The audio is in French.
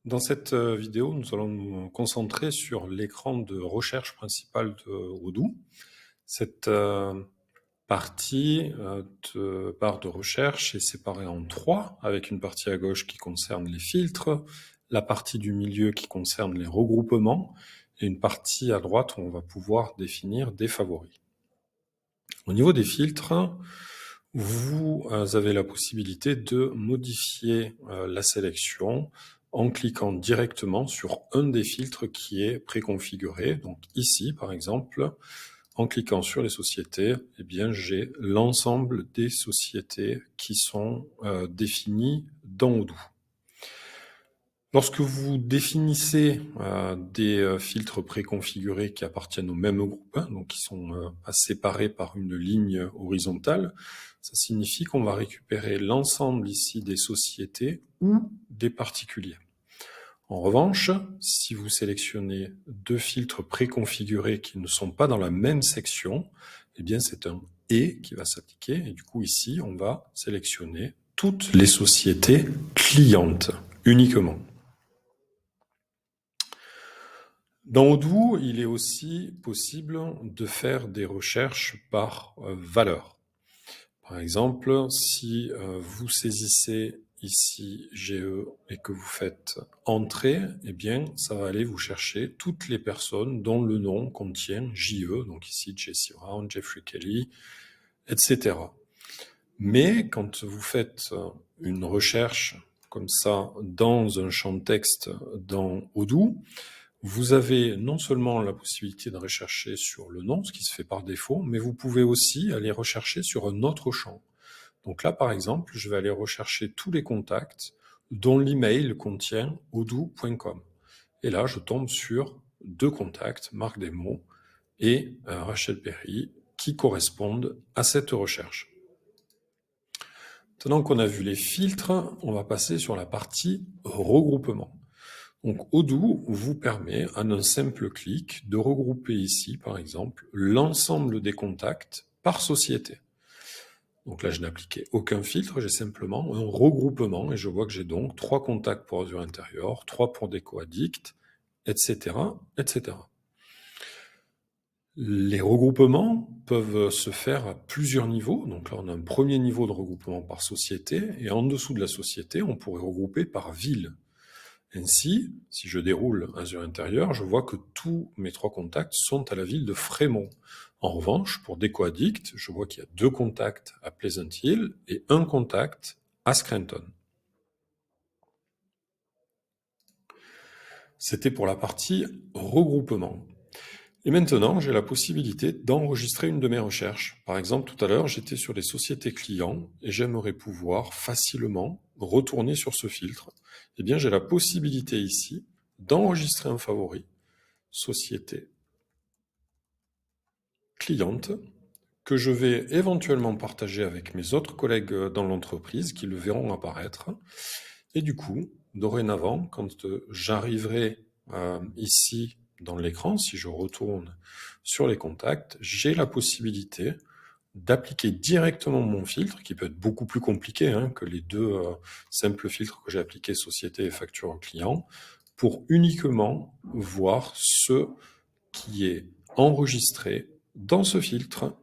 Dans cette vidéo, nous allons nous concentrer sur l'écran de recherche principal de Odoo. Cette partie de barre de recherche est séparée en trois, avec une partie à gauche qui concerne les filtres, la partie du milieu qui concerne les regroupements, et une partie à droite où on va pouvoir définir des favoris. Au niveau des filtres, vous avez la possibilité de modifier la sélection en cliquant directement sur un des filtres qui est préconfiguré. Donc ici, par exemple, en cliquant sur les sociétés, eh bien, j'ai l'ensemble des sociétés qui sont définies dans Odoo. Lorsque vous définissez des filtres préconfigurés qui appartiennent au même groupe, donc qui sont séparés par une ligne horizontale, ça signifie qu'on va récupérer l'ensemble ici des sociétés ou des particuliers. En revanche, si vous sélectionnez deux filtres préconfigurés qui ne sont pas dans la même section, eh bien c'est un « et » qui va s'appliquer. Et du coup, ici, on va sélectionner toutes les sociétés clientes uniquement. Dans Odoo, il est aussi possible de faire des recherches par valeur. Par exemple, si vous saisissez ici GE et que vous faites Entrée, eh bien, ça va aller vous chercher toutes les personnes dont le nom contient JE, donc ici Jesse Brown, Jeffrey Kelly, etc. Mais quand vous faites une recherche comme ça dans un champ de texte dans Odoo, vous avez non seulement la possibilité de rechercher sur le nom, ce qui se fait par défaut, mais vous pouvez aussi aller rechercher sur un autre champ. Donc là, par exemple, je vais aller rechercher tous les contacts dont l'email contient odoo.com. Et là, je tombe sur deux contacts, Marc Desmaux et Rachel Perry, qui correspondent à cette recherche. Maintenant qu'on a vu les filtres, on va passer sur la partie regroupement. Donc Odoo vous permet, en un simple clic, de regrouper ici, par exemple, l'ensemble des contacts par société. Donc là, je n'appliquais aucun filtre, j'ai simplement un regroupement, et je vois que j'ai donc 3 contacts pour Azure Intérieur, 3 pour DecoAddict, etc., etc. Les regroupements peuvent se faire à plusieurs niveaux. Donc là, on a un premier niveau de regroupement par société, et en dessous de la société, on pourrait regrouper par ville. Ainsi, si je déroule Azure Intérieur, je vois que tous mes 3 contacts sont à la ville de Fremont. En revanche, pour DecoAddict, je vois qu'il y a 2 contacts à Pleasant Hill et 1 contact à Scranton. C'était pour la partie regroupement. Et maintenant, j'ai la possibilité d'enregistrer une de mes recherches. Par exemple, tout à l'heure, j'étais sur les sociétés clients et j'aimerais pouvoir facilement retourner sur ce filtre. Eh bien, j'ai la possibilité ici d'enregistrer un favori, société cliente, que je vais éventuellement partager avec mes autres collègues dans l'entreprise qui le verront apparaître. Et du coup, dorénavant, quand j'arriverai ici dans l'écran, si je retourne sur les contacts, j'ai la possibilité d'appliquer directement mon filtre, qui peut être beaucoup plus compliqué que les deux simples filtres que j'ai appliqués, société et facture client, pour uniquement voir ce qui est enregistré dans ce filtre.